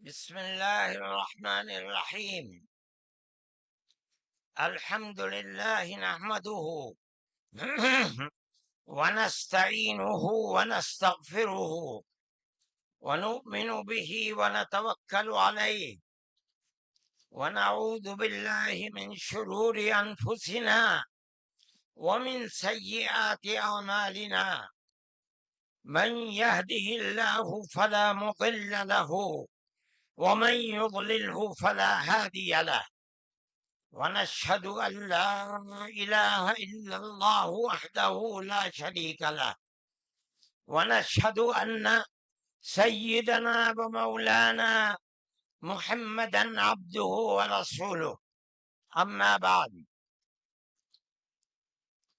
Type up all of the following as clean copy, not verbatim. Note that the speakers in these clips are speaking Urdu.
بسم الله الرحمن الرحيم. الحمد لله نحمده ونستعينه ونستغفره ونؤمن به ونتوكل عليه ونعوذ بالله من شرور أنفسنا ومن سيئات أعمالنا. من يهده الله فلا مضل له ومن يضلله فلا هادي له، ونشهد أن لا إله إلا الله وحده لا شريك له، ونشهد أن سيدنا ومولانا محمدا عبده ورسوله. أما بعد،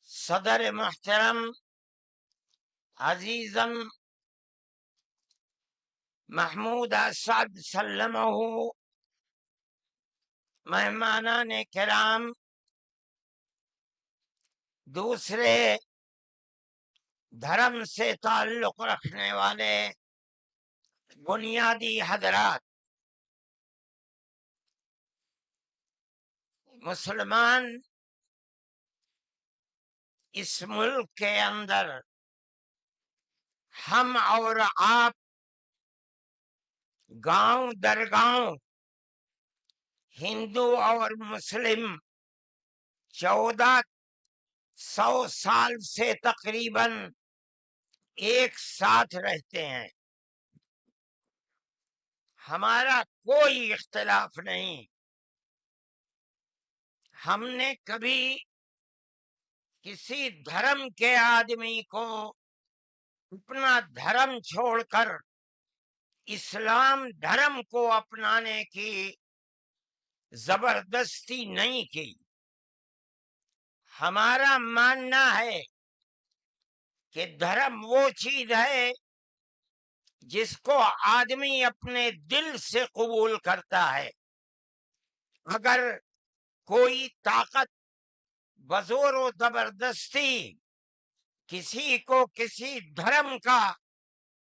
صدر محترم عزیزم محمود اسعد سلمہ، مہمانان کرام، دوسرے دھرم سے تعلق رکھنے والے بنیادی حضرات، مسلمان اس ملک کے اندر ہم اور آپ گاؤں در گاؤں، ہندو اور مسلم 1400 سال سے تقریباً ایک ساتھ رہتے ہیں. ہمارا کوئی اختلاف نہیں. ہم نے کبھی کسی دھرم کے آدمی کو اپنا دھرم چھوڑ کر اسلام دھرم کو اپنانے کی زبردستی نہیں کی. ہمارا ماننا ہے کہ دھرم وہ چیز ہے جس کو آدمی اپنے دل سے قبول کرتا ہے. اگر کوئی طاقت بزور و زبردستی کسی کو کسی دھرم کا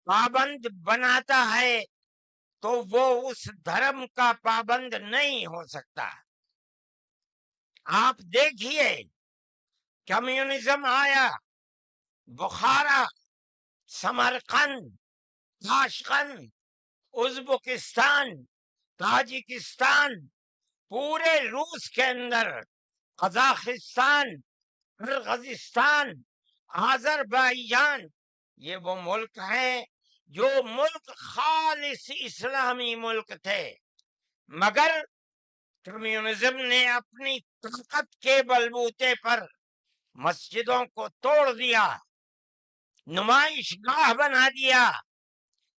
پابند بناتا ہے تو وہ اس دھرم کا پابند نہیں ہو سکتا. آپ دیکھیے، کمیونزم آیا، بخارا، سمرقند، تاشقند، ازبکستان، تاجکستان، پورے روس کے اندر، قزاقستان، قرغیزستان، آذربائیجان، یہ وہ ملک ہیں جو ملک خالص اسلامی ملک تھے، مگر کمیونزم نے اپنی طاقت کے بلبوتے پر مسجدوں کو توڑ دیا، نمائش گاہ بنا دیا،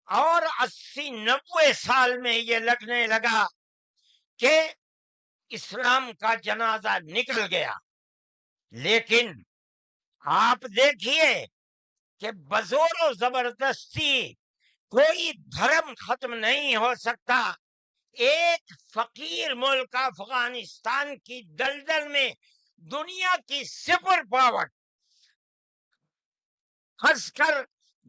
اور 80-90 سال میں یہ لگنے لگا کہ اسلام کا جنازہ نکل گیا. لیکن آپ دیکھیے کہ بزور و زبردستی کوئی دھرم ختم نہیں ہو سکتا. ایک فقیر ملک افغانستان کی دلدل میں دنیا کی سپر پاور پھنس کر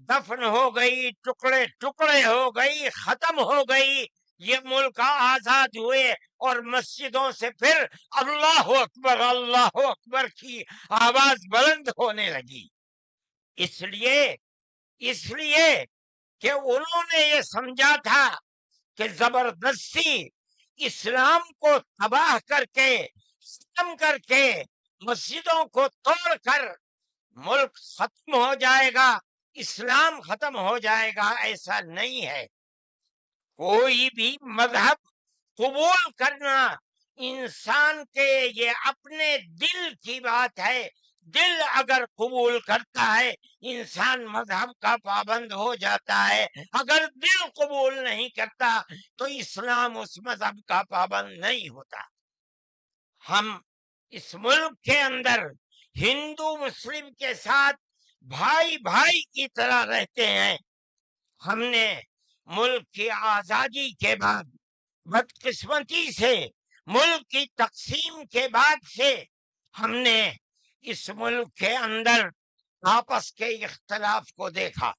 دفن ہو گئی، ٹکڑے ٹکڑے ہو گئی، ختم ہو گئی. یہ ملک آزاد ہوئے اور مسجدوں سے پھر اللہ اکبر کی آواز بلند ہونے لگی. اس لیے کہ انہوں نے یہ سمجھا تھا کہ زبردستی اسلام کو تباہ کر کے، ختم کر کے، مسجدوں کو توڑ کر ملک ختم ہو جائے گا، اسلام ختم ہو جائے گا. ایسا نہیں ہے. کوئی بھی مذہب قبول کرنا انسان کے یہ اپنے دل کی بات ہے. دل اگر قبول کرتا ہے انسان مذہب کا پابند ہو جاتا ہے. اگر دل قبول نہیں کرتا تو اسلام اس مذہب کا پابند نہیں ہوتا. ہم اس ملک کے اندر ہندو مسلم کے ساتھ بھائی بھائی کی طرح رہتے ہیں. ہم نے ملک کی آزادی کے بعد، بدقسمتی سے ملک کی تقسیم کے بعد سے، ہم نے اس ملک کے اندر آپس کے اختلاف کو دیکھا.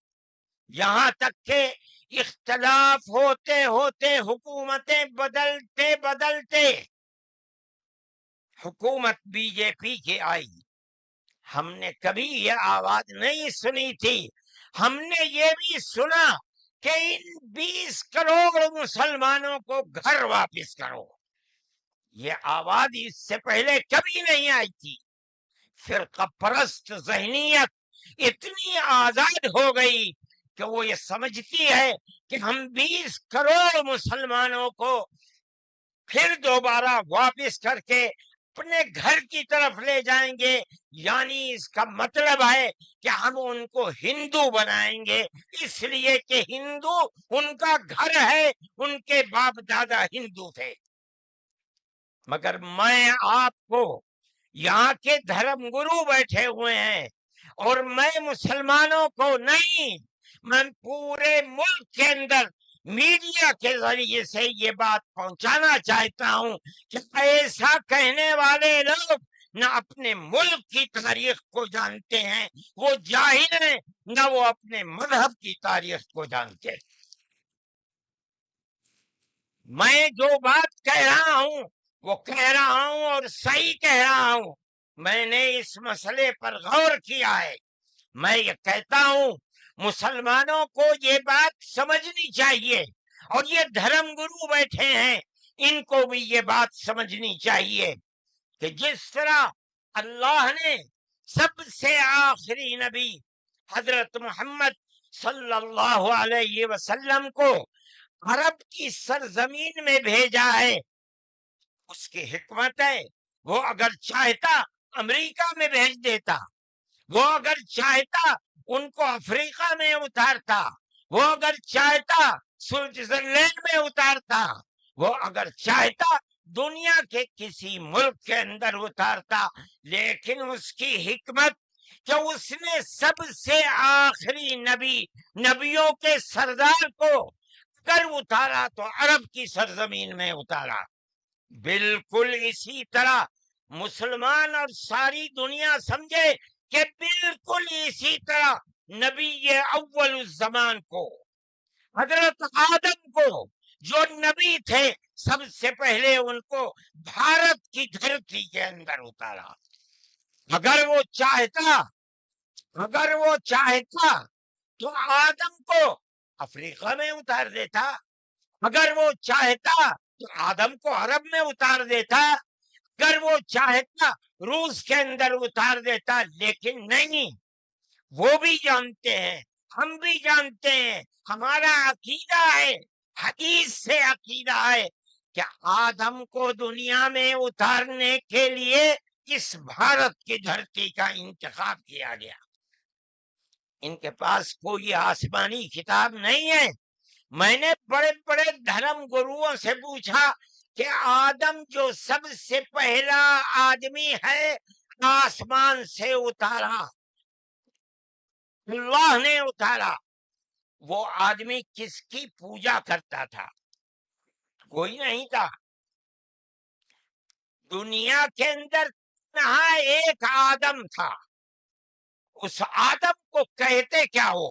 یہاں تک کہ اختلاف ہوتے ہوتے حکومتیں بدلتے بدلتے حکومت بی جے پی کی آئی، ہم نے کبھی یہ آواز نہیں سنی تھی. ہم نے یہ بھی سنا کہ ان 20 کروڑ مسلمانوں کو گھر واپس کرو. یہ آواز اس سے پہلے کبھی نہیں آئی تھی. فرقہ پرست ذہنیت اتنی آزاد ہو گئی کہ وہ یہ سمجھتی ہے کہ ہم 20 کروڑ مسلمانوں کو پھر دوبارہ واپس کر کے اپنے گھر کی طرف لے جائیں گے، یعنی اس کا مطلب ہے کہ ہم ان کو ہندو بنائیں گے، اس لیے کہ ہندو ان کا گھر ہے، ان کے باپ دادا ہندو تھے. مگر میں آپ کو، یہاں کے دھرم گرو بیٹھے ہوئے ہیں اور میں مسلمانوں کو نہیں، میں پورے ملک کے اندر میڈیا کے ذریعے سے یہ بات پہنچانا چاہتا ہوں کہ ایسا کہنے والے لوگ نہ اپنے ملک کی تاریخ کو جانتے ہیں، وہ جاہل ہیں، نہ وہ اپنے مذہب کی تاریخ کو جانتے ہیں. میں جو بات کہہ رہا ہوں وہ کہہ رہا ہوں اور صحیح کہہ رہا ہوں. میں نے اس مسئلے پر غور کیا ہے. میں یہ کہتا ہوں مسلمانوں کو یہ بات سمجھنی چاہیے، اور یہ دھرم گرو بیٹھے ہیں ان کو بھی یہ بات سمجھنی چاہیے کہ جس طرح اللہ نے سب سے آخری نبی حضرت محمد صلی اللہ علیہ وسلم کو عرب کی سرزمین میں بھیجا ہے، اس کی حکمت ہے. وہ اگر چاہتا امریکہ میں بھیج دیتا، وہ اگر چاہتا ان کو افریقہ میں اتارتا، وہ اگر چاہتا سوئٹزرلینڈ میں اتارتا، وہ اگر چاہتا دنیا کے کسی ملک کے اندر اتارتا، لیکن اس کی حکمت کہ اس نے سب سے آخری نبی، نبیوں کے سردار کو اگر اتارا تو عرب کی سرزمین میں اتارا. بالکل اسی طرح مسلمان اور ساری دنیا سمجھے کہ بالکل اسی طرح نبی اول الزمان کو، حضرت آدم کو جو نبی تھے، سب سے پہلے ان کو بھارت کی دھرتی کے اندر اتارا. اگر وہ چاہتا تو آدم کو افریقہ میں اتار دیتا، اگر وہ چاہتا تو آدم کو عرب میں اتار دیتا، اگر وہ چاہتا روس کے اندر اتار دیتا. لیکن نہیں، وہ بھی جانتے ہیں، ہم بھی جانتے ہیں، ہمارا عقیدہ ہے، حدیث سے عقیدہ ہے کہ آدم کو دنیا میں اتارنے کے لیے اس بھارت کی دھرتی کا انتخاب کیا گیا. ان کے پاس کوئی آسمانی کتاب نہیں ہے. میں نے بڑے بڑے دھرم گروؤں سے پوچھا کہ آدم جو سب سے پہلا آدمی ہے آسمان سے اتارا، اللہ نے اتارا، وہ آدمی کس کی پوجا کرتا تھا؟ کوئی نہیں تھا. دنیا کے اندر یہاں ایک آدم تھا. اس آدم کو کہتے کیا ہو؟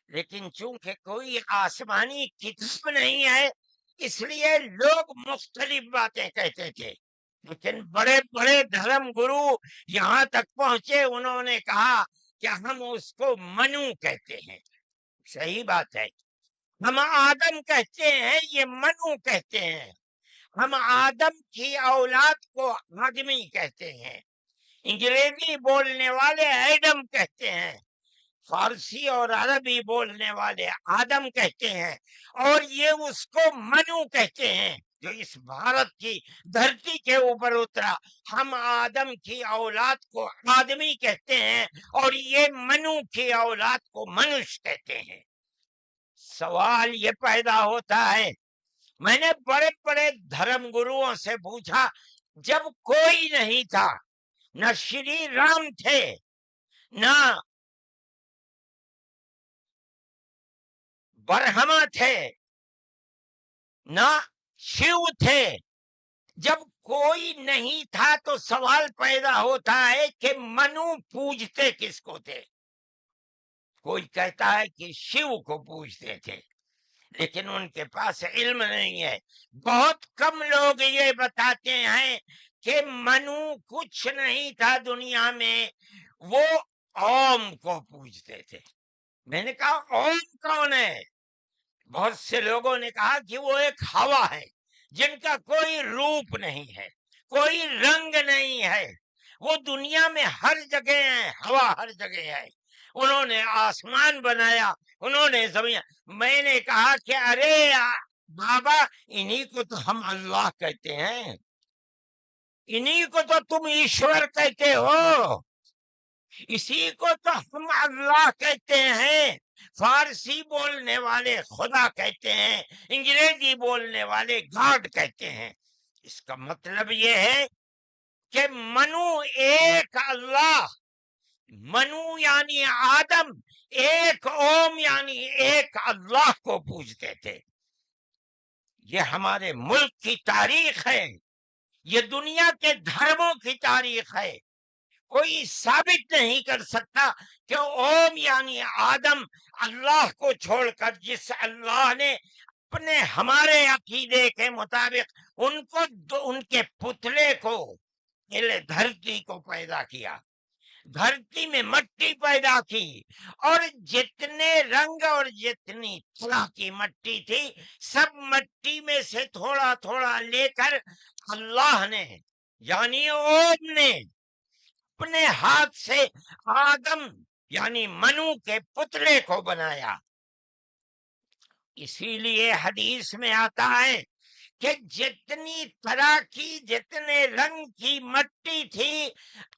لیکن چونکہ کوئی آسمانی کتاب نہیں ہے، اس لیے لوگ مختلف باتیں کہتے تھے. لیکن بڑے بڑے دھرم گرو یہاں تک پہنچے، انہوں نے کہا کہ ہم اس کو منو کہتے ہیں. صحیح بات ہے، ہم آدم کہتے ہیں، یہ منو کہتے ہیں. ہم آدم کی اولاد کو آدمی کہتے ہیں. انگریزی بولنے والے ایڈم کہتے ہیں، فارسی اور عربی بولنے والے آدم کہتے ہیں، اور یہ اس کو منو کہتے ہیں جو اس بھارت کی دھرتی کے اوپر اترا. ہم آدم کی اولاد کو آدمی کہتے ہیں اور یہ منو کی اولاد کو منش کہتے ہیں. سوال یہ پیدا ہوتا ہے، میں نے بڑے بڑے دھرم گروؤں سے پوچھا، جب کوئی نہیں تھا، نہ شری رام تھے، نہ برہما تھے، نہ شیو تھے، جب کوئی نہیں تھا تو سوال پیدا ہوتا ہے کہ منو پوجتے کس کو تھے؟ کوئی کہتا ہے کہ شیو کو پوجتے تھے، لیکن ان کے پاس علم نہیں ہے۔ بہت کم لوگ یہ بتاتے ہیں کہ منو کچھ نہیں تھا دنیا میں، وہ اوم کو پوجتے تھے۔ میں نے کہا اوم کون ہے؟ بہت سے لوگوں نے کہا کہ وہ ایک ہوا ہے جن کا کوئی روپ نہیں ہے، کوئی رنگ نہیں ہے، وہ دنیا میں ہر جگہ ہے، ہوا ہر جگہ ہے۔ انہوں نے آسمان بنایا، انہوں نے زمین۔ میں نے کہا کہ ارے بابا، انہی کو تو ہم اللہ کہتے ہیں، انہی کو تو تم ایشور کہتے ہو، اسی کو تو ہم اللہ کہتے ہیں۔ فارسی بولنے والے خدا کہتے ہیں، انگریزی بولنے والے گاڈ کہتے ہیں۔ اس کا مطلب یہ ہے کہ منو ایک اللہ، منو یعنی آدم، ایک اوم یعنی ایک اللہ کو پوجتے تھے۔ یہ ہمارے ملک کی تاریخ ہے، یہ دنیا کے دھرموں کی تاریخ ہے۔ کوئی ثابت نہیں کر سکتا کہ اوم یعنی آدم اللہ کو چھوڑ کر جس اللہ نے اپنے ہمارے عقیدے کے مطابق ان کے پتلے کو، دھرتی کو پیدا کیا، دھرتی میں مٹی پیدا کی، اور جتنے رنگ اور جتنی طرح کی مٹی تھی، سب مٹی میں سے تھوڑا تھوڑا لے کر اللہ نے یعنی اوم نے اپنے ہاتھ سے آدم یعنی منو کے پتلے کو بنایا۔ اسی لیے حدیث میں آتا ہے کہ جتنی طرح کی، جتنے رنگ کی مٹی تھی،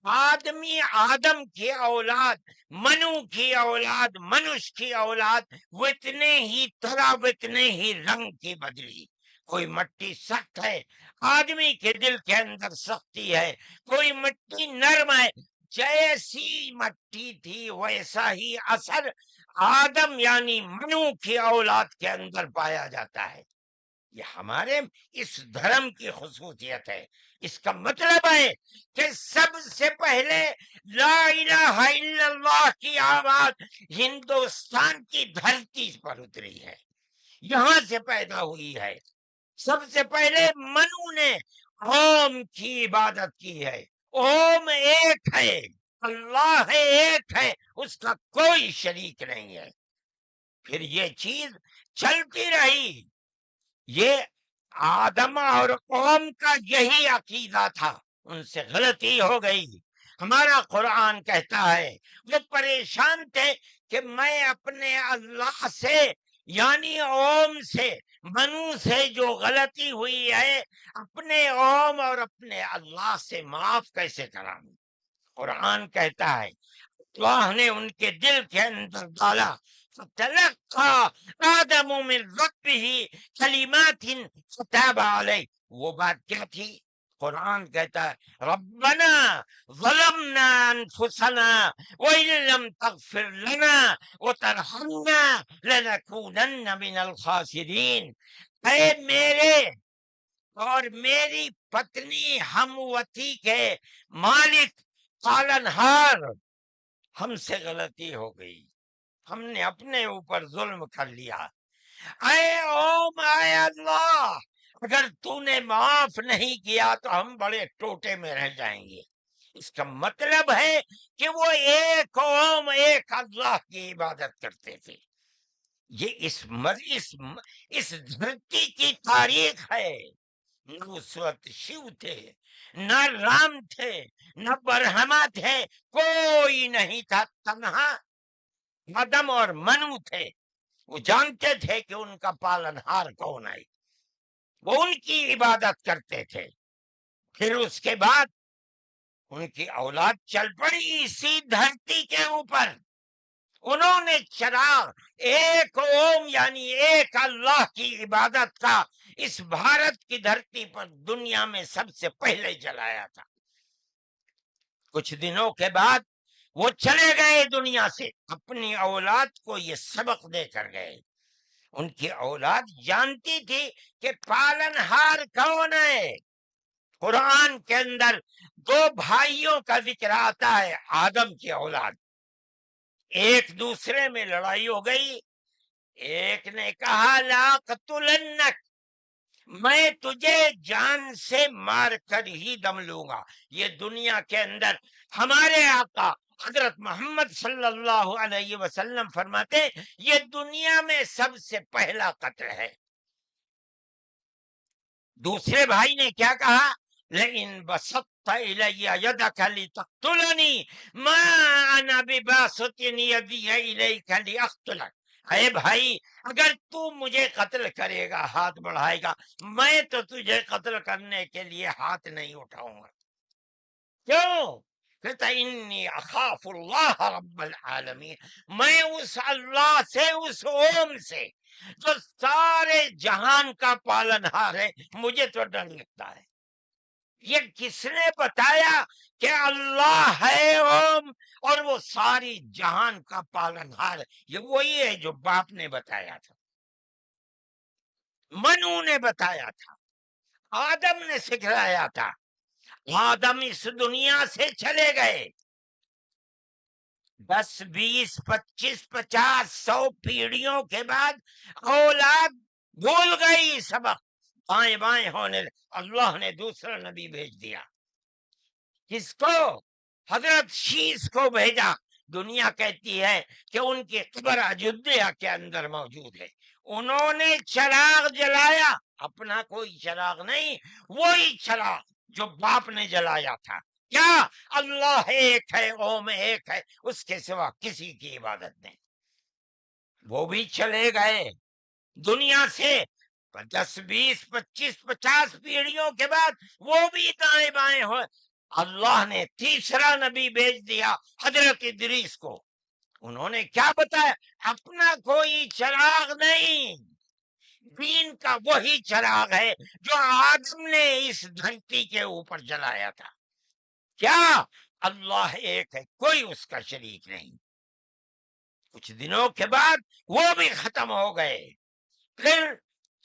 آدم کی اولاد، منو کی اولاد، منش کی اولاد، وہ اتنے ہی طرح، اتنے ہی رنگ کی بدلی۔ کوئی مٹی سخت ہے، آدمی کے دل کے اندر سختی ہے، کوئی مٹی نرم ہے۔ جیسی مٹی تھی ویسا ہی اثر آدم یعنی منو کی اولاد کے اندر پایا جاتا ہے۔ یہ ہمارے اس دھرم کی خصوصیت ہے۔ اس کا مطلب ہے کہ سب سے پہلے لا الہ الا اللہ کی آواز ہندوستان کی دھرتی پر اتری ہے، یہاں سے پیدا ہوئی ہے۔ سب سے پہلے منو نے اوم کی عبادت کی ہے۔ اوم ایک ہے، اللہ ہے، ایک ہے، اس کا کوئی شریک نہیں ہے۔ پھر یہ چیز چلتی رہی۔ یہ آدم اور قوم کا یہی عقیدہ تھا، ان سے غلطی ہو گئی۔ ہمارا قرآن کہتا ہے وہ پریشان تھے کہ میں اپنے اللہ سے یعنی اوم سے، منو سے جو غلطی ہوئی ہے، اپنے اوم اور اپنے اللہ سے معاف کیسے کراؤں۔ قرآن کہتا ہے اللہ نے ان کے دل کے اندر ڈالا، فتلقى آدم من ربه کلمات فتاب علیہ۔ وہ بات کیا تھی؟ قرآن کہتا ہے ربنا ظلمنا انفسنا وإن لم تغفر لنا وترحمنا لنكونن من الخاسرین۔ اے میرے اور میری پتنی ہموتی کے مالک، پالنہار، ہم سے غلطی ہو گئی، ہم نے اپنے اوپر ظلم کر لیا۔ اے اوم، اے اللہ، اگر تو نے معاف نہیں کیا تو ہم بڑے ٹوٹے میں رہ جائیں گے۔ اس کا مطلب ہے کہ وہ ایک اوم، ایک اللہ کی عبادت کرتے تھے۔ یہ اس دھرتی کی تاریخ ہے۔ نہ اس وقت شیو تھے، نہ رام تھے، نہ برہما تھے، کوئی نہیں تھا، تنہا آدم اور منو تھے۔ وہ جانتے تھے کہ ان کا پالنہار کون ہے، وہ ان کی عبادت کرتے تھے۔ پھر اس کے بعد ان کی اولاد چل پڑی اسی دھرتی کے اوپر، انہوں نے چراغ ایک اوم یعنی ایک اللہ کی عبادت کا اس بھارت کی دھرتی پر دنیا میں سب سے پہلے جلایا تھا۔ کچھ دنوں کے بعد وہ چلے گئے دنیا سے، اپنی اولاد کو یہ سبق دے کر گئے۔ ان کی اولاد جانتی تھی کہ پالنہار کون ہے۔ قرآن کے اندر دو بھائیوں کا ذکر آتا ہے، آدم کی اولاد، ایک دوسرے میں لڑائی ہو گئی. ایک نے کہا لا قتلنک، میں تجھے جان سے مار کر ہی دم لوں گا. یہ دنیا کے اندر ہمارے آقا حضرت محمد صلی اللہ علیہ وسلم فرماتے یہ دنیا میں سب سے پہلا قتل ہے. دوسرے بھائی نے کیا کہا؟ لئن بسطت الی یدک لتقتلنی ما انا بباسط یدی الیک لاقتلک. اے بھائی اگر تو مجھے قتل کرے گا، ہاتھ بڑھائے گا، میں تو تجھے قتل کرنے کے لیے ہاتھ نہیں اٹھاؤں گا. کیوں؟ کہتا انی اخاف اللہ رب العالمین، میں اس اللہ سے، اس اوم سے جو سارے جہان کا پالنہار ہے، مجھے تو ڈر لگتا ہے. یہ کس نے بتایا کہ اللہ ہے اوم اور وہ ساری جہان کا پالنہار؟ یہ وہی ہے جو باپ نے بتایا تھا، منو نے بتایا تھا، آدم نے سکھلایا تھا. آدم اس دنیا سے چلے گئے، 10 20 25 50 100 پیڑھیوں کے بعد اولاد بھول گئی سبق، بائیں بائیں ہونے. اللہ نے دوسرا نبی بھیج دیا. کس کو؟ حضرت شیس کو بھیجا. دنیا کہتی ہے کہ ان کی قبر اجودھیا کے اندر موجود ہے. انہوں نے چراغ جلایا، اپنا کوئی چراغ نہیں، وہی چراغ جو باپ نے جلایا تھا. کیا؟ اللہ ایک ہے، اوم ایک ہے، اس کے سوا کسی کی عبادت نہیں. وہ بھی چلے گئے دنیا سے 10 20 25 50 پیڑھیوں کے بعد، وہ بھی دائیں بائیں ہوئے. اللہ نے تیسرا نبی بھیج دیا حضرت ادریس کو. انہوں نے کیا بتایا؟ اپنا کوئی چراغ نہیں، دین کا وہی چراغ ہے جو آدم نے اس دھرتی کے اوپر جلایا تھا. کیا؟ اللہ ایک ہے، کوئی اس کا شریک نہیں. کچھ دنوں کے بعد وہ بھی ختم ہو گئے. پھر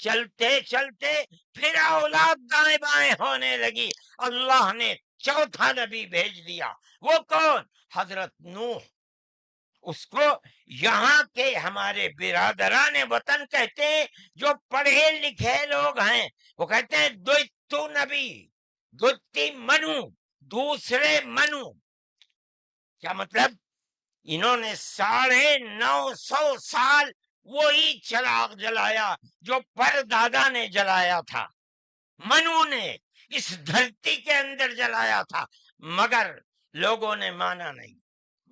چلتے چلتے پھر اولاد دائیں بائیں ہونے لگی. اللہ نے چوتھا نبی بھیج دیا. وہ کون؟ حضرت نوح. اس کو یہاں کے ہمارے برادران وطن کہتے ہیں، جو پڑھے لکھے لوگ ہیں وہ کہتے ہیں دوتو نبی، دوتی منو، دوسرے منو. کیا مطلب؟ انہوں نے 950 سال وہی چراغ جلایا جو پر دادا نے جلایا تھا، منو نے اس دھرتی کے اندر جلایا تھا، مگر لوگوں نے مانا نہیں.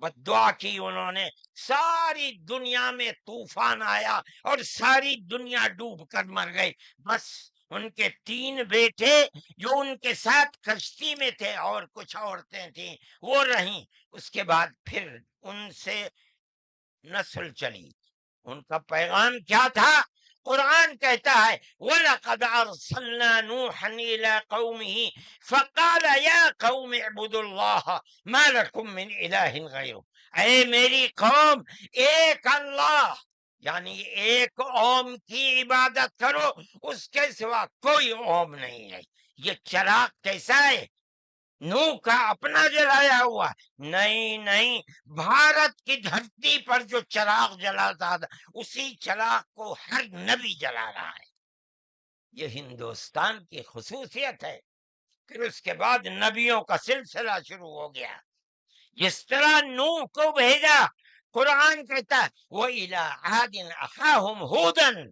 بس دعا کی انہوں نے، ساری دنیا میں طوفان آیا اور ساری دنیا ڈوب کر مر گئی. بس ان کے 3 بیٹے جو ان کے ساتھ کشتی میں تھے اور کچھ عورتیں تھیں وہ رہیں. اس کے بعد پھر ان سے نسل چلی. ان کا پیغام کیا تھا؟ قرآن کہتا ہے وَلَقَدْ أَرْسَلْنَا نُوحًا إِلَىٰ قَوْمِهِ فَقَالَ يَا قَوْمِ اعْبُدُوا اللَّهَ مَا لَكُم مِّنْ إِلَٰهٍ غَيْرُهُ. اے میری قوم، ایک اللہ یعنی ایک اوم کی عبادت کرو، اس کے سوا کوئی اوم نہیں ہے. یہ چراغ کیسا ہے؟ نوح کا اپنا جلایا ہوا؟ نہیں، بھارت کی دھرتی پر جو چراغ جلاتا تھا اسی چراغ کو ہر نبی جلا رہا ہے. یہ ہندوستان کی خصوصیت ہے. پھر اس کے بعد نبیوں کا سلسلہ شروع ہو گیا. جس طرح نوح کو بھیجا، قرآن کہتا ہے وَإِلَىٰ عَادٍ أَخَاهُمْ هُودًا،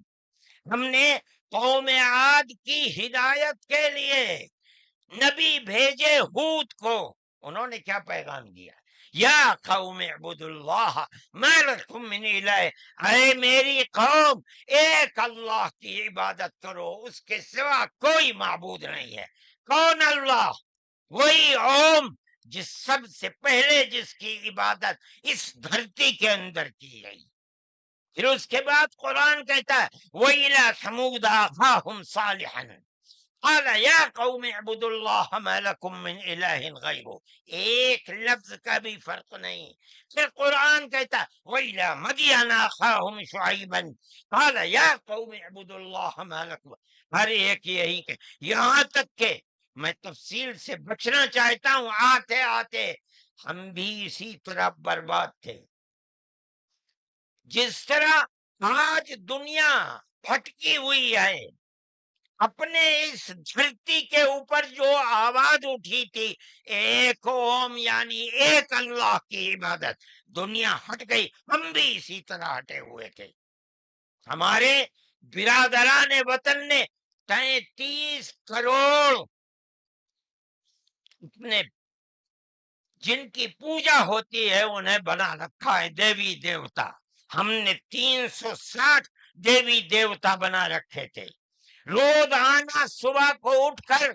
ہم نے قوم عاد کی ہدایت کے لیے نبی بھیجے ہود کو. انہوں نے کیا پیغام دیا؟ یا قوم اعبدوا اللہ ما لکم من الہ. اے میری قوم، ایک اللہ کی عبادت کرو، اس کے سوا کوئی معبود نہیں ہے. کون اللہ؟ وہی اوم جس سب سے پہلے جس کی عبادت اس دھرتی کے اندر کی گئی. پھر اس کے بعد قرآن کہتا ہے وَإِلَىٰ ثَمُودَ أَخَاهُمْ صَالِحًا قال یا قوم اعبدوا اللہ ما لکم من الہ غیرہ. ایک لفظ کا بھی فرق نہیں. پھر قرآن کہتا وَإِلَىٰ مَدْيَنَ أَخَاهُمْ شُعَيْبًا قال یا قوم اعبدوا اللہ ما لکم. ہر ایک یہی کہ یہاں تک کہ میں تفصیل سے بچنا چاہتا ہوں، آتے آتے ہم بھی اسی طرح برباد تھے. جس طرح آج دنیا بھٹکی ہوئی ہے، اپنے اس دھرتی کے اوپر جو آواز اٹھی تھی ایک اوم یعنی ایک اللہ کی عبادت، دنیا ہٹ گئی، ہم بھی اسی طرح ہٹے ہوئے تھے۔ ہمارے برادران وطن نے 33 کروڑ اپنے جن کی پوجا ہوتی ہے انہیں بنا رکھا ہے دیوی دیوتا۔ ہم نے 360 دیوی دیوتا بنا رکھے تھے۔ روز آنا صبح کو اٹھ کر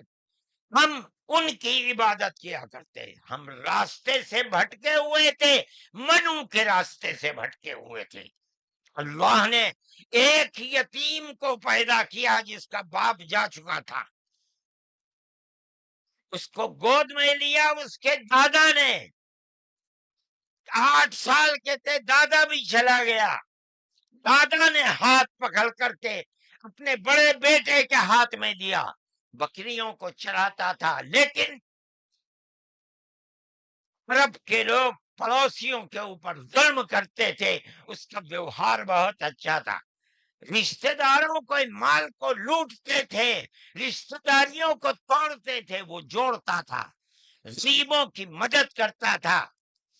ہم ان کی عبادت کیا کرتے، ہم راستے سے بھٹکے ہوئے تھے، منو کے راستے سے بھٹکے ہوئے تھے۔ اللہ نے ایک یتیم کو پیدا کیا جس کا باپ جا چکا تھا، اس کو گود میں لیا اس کے دادا نے، 8 سال کے تھے دادا بھی چلا گیا، دادا نے ہاتھ پکڑ کر کے اپنے بڑے بیٹے کے ہاتھ میں دیا، بکریوں کو چراتا تھا، لیکن عرب کے لوگ پڑوسیوں کے اوپر ظلم کرتے تھے، اس کا ویوہار بہت اچھا تھا، رشتہ داروں کو مال کو لوٹتے تھے، رشتہ داریوں کو توڑتے تھے، وہ جوڑتا تھا، غریبوں کی مدد کرتا تھا،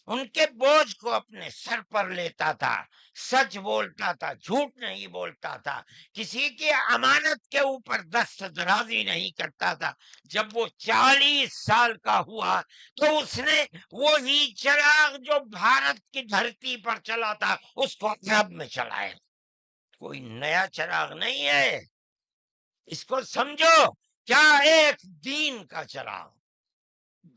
ان کے بوجھ کو اپنے سر پر لیتا تھا، سچ بولتا تھا، جھوٹ نہیں بولتا تھا، کسی کی امانت کے اوپر دست درازی نہیں کرتا تھا۔ جب وہ 40 سال کا ہوا تو اس نے وہی چراغ جو بھارت کی دھرتی پر چلا تھا اس کو عرب میں چلایا، کوئی نیا چراغ نہیں ہے، اس کو سمجھو، کیا ایک دین کا چراغ،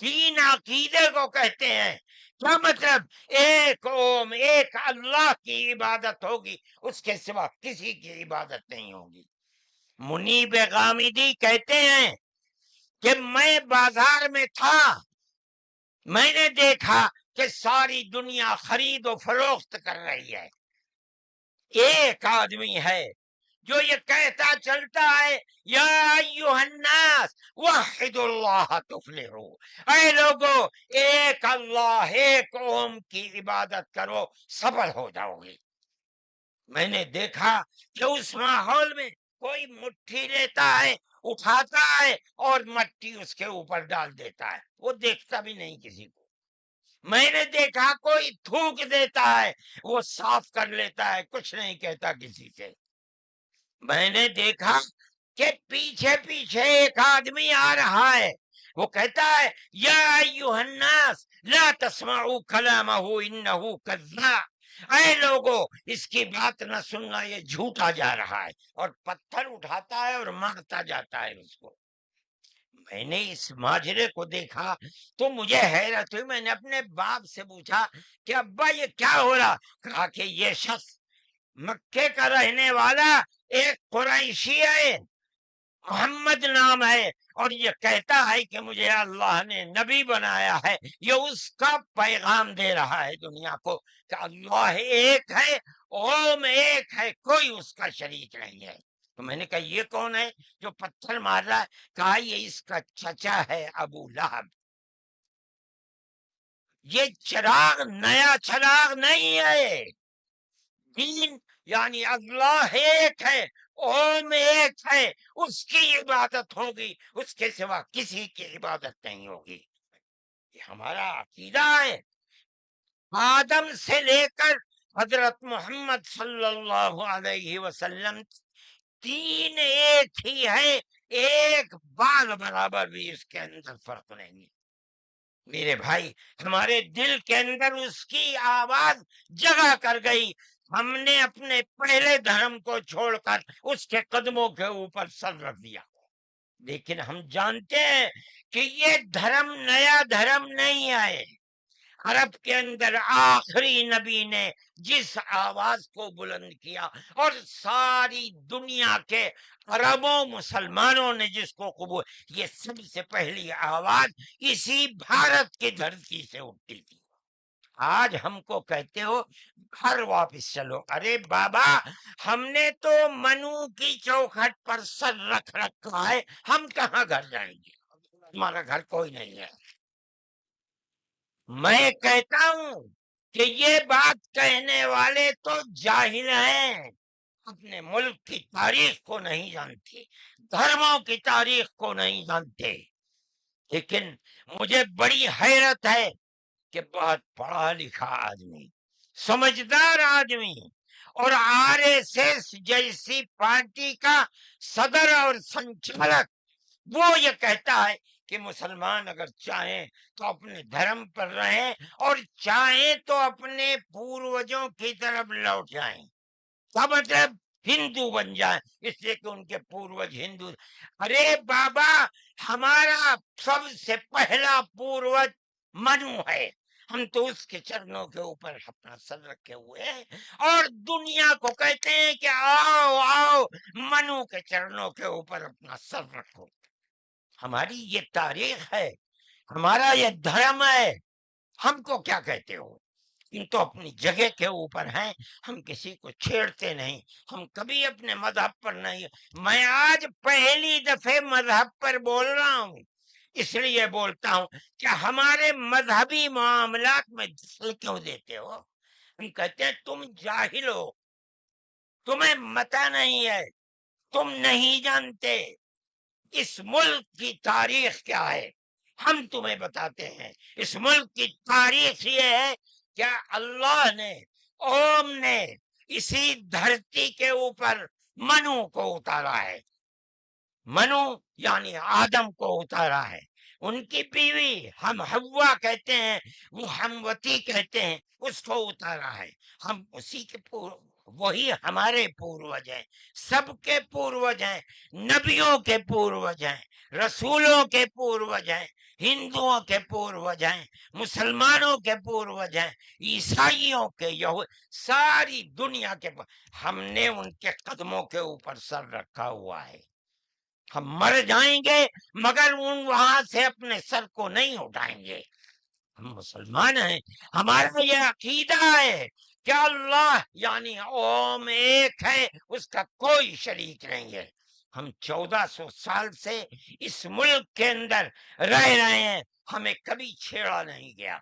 دین عقیدے کو کہتے ہیں، کیا مطلب ایک اوم ایک اللہ کی عبادت ہوگی، اس کے سوا کسی کی عبادت نہیں ہوگی۔ منیب غامدی کہتے ہیں کہ میں بازار میں تھا، میں نے دیکھا کہ ساری دنیا خرید و فروخت کر رہی ہے، ایک آدمی ہے جو یہ کہتا چلتا ہے یا ایھا الناس وحد اللہ تفلحو، اے لوگو ایک اللہ ایک اوم کی عبادت کرو سفل ہو جاؤ گے۔ میں نے دیکھا کہ اس ماحول میں کوئی مٹھی لیتا ہے، اٹھاتا ہے اور مٹی اس کے اوپر ڈال دیتا ہے، وہ دیکھتا بھی نہیں کسی کو۔ میں نے دیکھا کوئی تھوک دیتا ہے، وہ صاف کر لیتا ہے، کچھ نہیں کہتا کسی سے۔ میں نے دیکھا کہ پیچھے پیچھے ایک آدمی آ رہا ہے، وہ کہتا ہے یا ایھا الناس لا تسمعوا کلامہ انہ کذاب، اے لوگو اس کی بات نہ سننا، یہ جھوٹا جا رہا ہے، اور پتھر اٹھاتا ہے اور مارتا جاتا ہے اس کو۔ میں نے اس ماجرے کو دیکھا تو مجھے حیرت ہوئی، میں نے اپنے باپ سے پوچھا کہ ابا یہ کیا ہو رہا؟ کہا کہ یہ شخص مکے کا رہنے والا ایک قریشی ہے، محمد نام ہے، اور یہ کہتا ہے کہ مجھے اللہ نے نبی بنایا ہے، یہ اس کا پیغام دے رہا ہے دنیا کو کہ اللہ ایک ہے، اوم ایک ہے، کوئی اس کا شریک نہیں ہے۔ تو میں نے کہا یہ کون ہے جو پتھر مار رہا ہے؟ کہا یہ اس کا چچا ہے ابو لہب۔ یہ چراغ نیا چراغ نہیں ہے، دین یعنی اللہ ایک ہے، اوم ایک ہے، اس کی عبادت ہوگی، اس کے سوا کسی کی عبادت نہیں ہوگی۔ یہ ہمارا عقیدہ ہے، آدم سے لے کر حضرت محمد صلی اللہ علیہ وسلم تین ایک ہی ہے، ایک بال برابر بھی اس کے اندر فرق نہیں ہے۔ میرے بھائی ہمارے دل کے اندر اس کی آواز جگہ کر گئی، ہم نے اپنے پہلے دھرم کو چھوڑ کر اس کے قدموں کے اوپر سر رکھ دیا، لیکن ہم جانتے ہیں کہ یہ دھرم نیا دھرم نہیں ہے۔ عرب کے اندر آخری نبی نے جس آواز کو بلند کیا اور ساری دنیا کے عربوں مسلمانوں نے جس کو قبول، یہ سب سے پہلی آواز اسی بھارت کی دھرتی سے اٹھتی تھی۔ آج ہم کو کہتے ہو گھر واپس چلو، ارے بابا ہم نے تو منو کی چوکھٹ پر سر رکھ رکھا ہے، ہم کہاں گھر جائیں گے؟ ہمارا گھر کوئی نہیں ہے۔ میں کہتا ہوں کہ یہ بات کہنے والے تو جاہل ہیں، اپنے ملک کی تاریخ کو نہیں جانتے، دھرموں کی تاریخ کو نہیں جانتے۔ لیکن مجھے بڑی حیرت ہے کہ بہت پڑھا لکھا آدمی، سمجھدار آدمی، اور آر ایس ایس جیسی پارٹی کا صدر اور سنچالک وہ یہ کہتا ہے کہ مسلمان اگر چاہیں تو اپنے دھرم پر رہیں اور چاہیں تو اپنے پوروجوں کی طرف لوٹ جائیں، کا مطلب ہندو بن جائیں، اس لیے کہ ان کے پوروج ہندو۔ ارے بابا، ہمارا سب سے پہلا پوروج منو ہے، ہم تو اس کے چرنوں کے اوپر اپنا سر رکھے ہوئے ہیں اور دنیا کو کہتے ہیں کہ آؤ آؤ منو کے چرنوں کے اوپر اپنا سر رکھو۔ ہماری یہ تاریخ ہے، ہمارا یہ دھرم ہے، ہم کو کیا کہتے ہو؟ ان تو اپنی جگہ کے اوپر ہیں، ہم کسی کو چھیڑتے نہیں، ہم کبھی اپنے مذہب پر نہیں۔ میں آج پہلی دفعہ مذہب پر بول رہا ہوں، اس لیے بولتا ہوں کہ ہمارے مذہبی معاملات میں دخل کیوں دیتے ہو؟ ہم کہتے ہیں تم جاہل ہو، تمہیں متا نہیں ہے، تم نہیں جانتے اس ملک کی تاریخ کیا ہے، ہم تمہیں بتاتے ہیں۔ اس ملک کی تاریخ یہ ہے کہ اللہ نے، اوم نے اسی دھرتی کے اوپر منو کو اتارا ہے، منو یعنی آدم کو اتارا ہے، ان کی بیوی ہم حوا کہتے ہیں، وہ ہموتی کہتے ہیں، اس کو اتارا ہے۔ ہم اسی کے وہی ہمارے پوروج ہیں، سب کے پوروج ہیں، نبیوں کے پوروج ہیں، رسولوں کے پوروج ہیں، ہندوؤں کے پوروج ہیں، مسلمانوں کے پوروج ہیں، عیسائیوں کے، ساری دنیا کے ہم نے ان کے قدموں کے اوپر سر رکھا ہوا ہے۔ ہم مر جائیں گے مگر وہاں سے اپنے سر کو نہیں اٹھائیں گے۔ ہم مسلمان ہیں، ہمارا یہ عقیدہ ہے کہ اللہ یعنی اوم ایک ہے، اس کا کوئی شریک نہیں ہے۔ ہم 1400 سال سے اس ملک کے اندر رہ رہے ہیں، ہمیں کبھی چھیڑا نہیں گیا،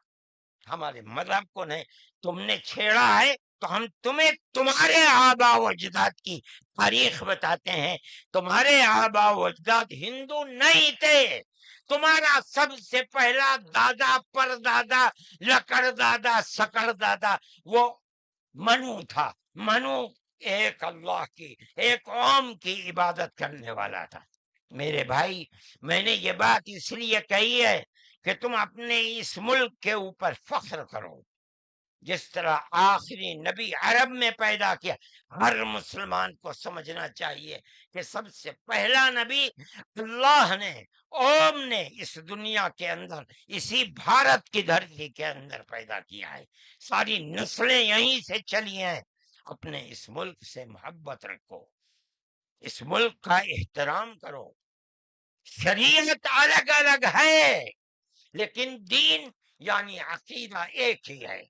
ہمارے مذہب کو نہیں۔ تم نے چھیڑا ہے تو ہم تمہیں تمہارے آبا و اجداد کی تاریخ بتاتے ہیں۔ تمہارے آبا و اجداد ہندو نہیں تھے، تمہارا سب سے پہلا دادا پر دادا لکڑ دادا سکڑ دادا وہ منو تھا۔ منو ایک اللہ کی، ایک اوم کی عبادت کرنے والا تھا۔ میرے بھائی، میں نے یہ بات اس لیے کہی ہے کہ تم اپنے اس ملک کے اوپر فخر کرو، جس طرح آخری نبی عرب میں پیدا کیا۔ ہر مسلمان کو سمجھنا چاہیے کہ سب سے پہلا نبی اللہ نے، اوم نے اس دنیا کے اندر، اسی بھارت کی دھرتی کے اندر پیدا کیا ہے۔ ساری نسلیں یہیں سے چلی ہیں۔ اپنے اس ملک سے محبت رکھو، اس ملک کا احترام کرو۔ شریعت الگ الگ ہے لیکن دین یعنی عقیدہ ایک ہی ہے،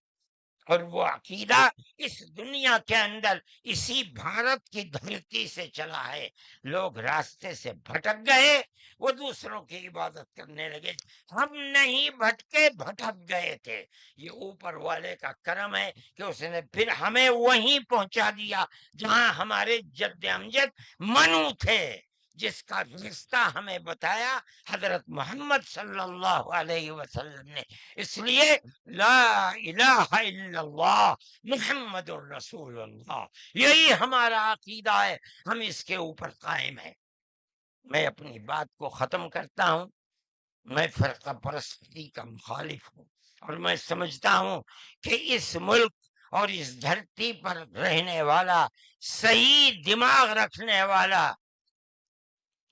اور وہ عقیدہ اس دنیا کے اندر اسی بھارت کی دھرتی سے چلا ہے۔ لوگ راستے سے بھٹک گئے، وہ دوسروں کی عبادت کرنے لگے، ہم نہیں بھٹکے، بھٹک گئے تھے۔ یہ اوپر والے کا کرم ہے کہ اس نے پھر ہمیں وہیں پہنچا دیا جہاں ہمارے جد امجد منو تھے، جس کا رشتہ ہمیں بتایا حضرت محمد صلی اللہ علیہ وسلم نے۔ اس لیے لا الہ الا اللہ محمد الرسول اللہ، یہی ہمارا عقیدہ ہے، ہم اس کے اوپر قائم ہیں۔ میں اپنی بات کو ختم کرتا ہوں۔ میں فرقہ پرستی کا مخالف ہوں، اور میں سمجھتا ہوں کہ اس ملک اور اس دھرتی پر رہنے والا، صحیح دماغ رکھنے والا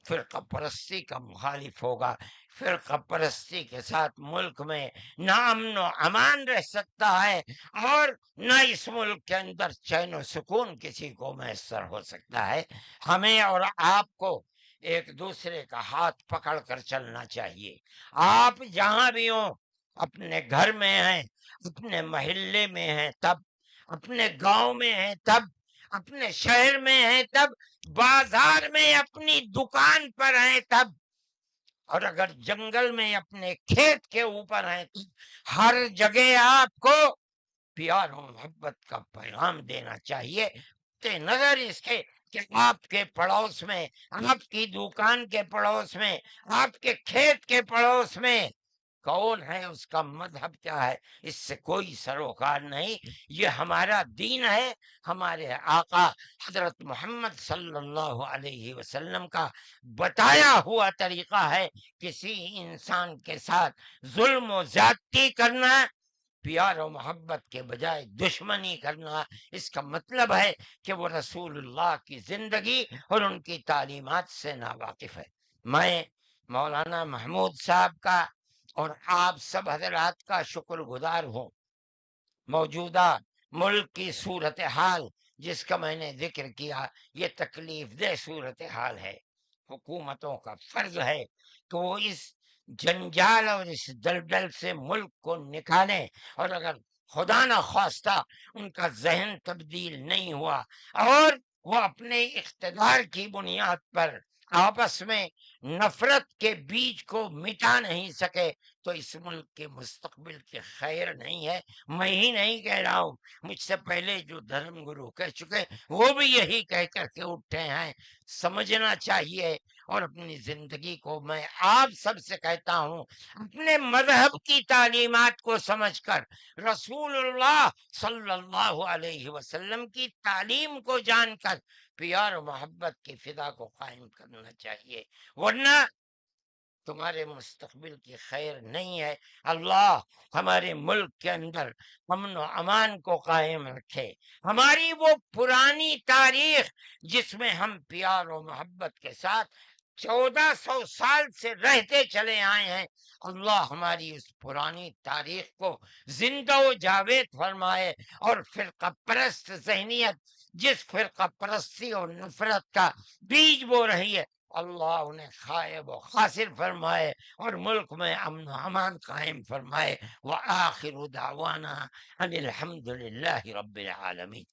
فرقہ پرستی کا مخالف ہوگا۔ فرقہ پرستی کے ساتھ ملک میں نہ امن و امان رہ سکتا ہے، اور نہ اس ملک کے اندر چین و سکون کسی کو میسر ہو سکتا ہے۔ ہمیں اور آپ کو ایک دوسرے کا ہاتھ پکڑ کر چلنا چاہیے۔ آپ جہاں بھی ہوں، اپنے گھر میں ہیں، اپنے محلے میں ہیں تب، اپنے گاؤں میں ہیں تب، اپنے شہر میں ہیں تب، بازار میں اپنی دکان پر ہیں تب، اور اگر جنگل میں اپنے کھیت کے اوپر ہیں تو ہر جگہ آپ کو پیار و محبت کا پیغام دینا چاہیے کہ نظر اس کے کہ آپ کے پڑوس میں، آپ کی دکان کے پڑوس میں، آپ کے کھیت کے پڑوس میں کون ہے، اس کا مذہب کیا ہے، اس سے کوئی سروکار نہیں۔ یہ ہمارا دین ہے، ہمارے آقا حضرت محمد صلی اللہ علیہ وسلم کا بتایا ہوا طریقہ ہے۔ کسی انسان کے ساتھ ظلم و زیادتی کرنا، پیار و محبت کے بجائے دشمنی کرنا، اس کا مطلب ہے کہ وہ رسول اللہ کی زندگی اور ان کی تعلیمات سے ناواقف ہے۔ میں مولانا محمود صاحب کا اور آپ سب حضرات کا شکر گزار ہوں۔ موجودہ ملک کی صورتحال جس کا میں نے ذکر کیا، یہ تکلیف دہ صورتحال ہے۔ حکومتوں کا فرض ہے کہ وہ اس جنجال اور اس دلدل سے ملک کو نکالیں، اور اگر خدا نہ خواستہ ان کا ذہن تبدیل نہیں ہوا اور وہ اپنے اقتدار کی بنیاد پر آپس میں نفرت کے بیج کو مٹا نہیں سکے، تو اس ملک کے مستقبل کے خیر نہیں ہے۔ میں ہی نہیں کہہ رہا ہوں، مجھ سے پہلے جو دھرم گرو کہہ چکے وہ بھی یہی کہہ کر کے اٹھے ہیں۔ سمجھنا چاہیے، اور اپنی زندگی کو میں آپ سب سے کہتا ہوں، اپنے مذہب کی تعلیمات کو سمجھ کر، رسول اللہ صلی اللہ علیہ وسلم کی تعلیم کو جان کر پیار و محبت کی فضا کو قائم کرنا چاہیے، ورنہ تمہارے مستقبل کی خیر نہیں ہے۔ اللہ ہمارے ملک کے اندر امن و امان کو قائم رکھے۔ ہماری وہ پرانی تاریخ جس میں ہم پیار و محبت کے ساتھ 1400 سال سے رہتے چلے آئے ہیں، اللہ ہماری اس پرانی تاریخ کو زندہ و جاوید فرمائے، اور فرقہ پرست ذہنیت جس فرقہ پرستی اور نفرت کا بیج بو رہی ہے، اللہ انہیں خائب و خاسر فرمائے، اور ملک میں امن و امان قائم فرمائے۔ وآخر دعوانا ان الحمد للہ رب العالمین۔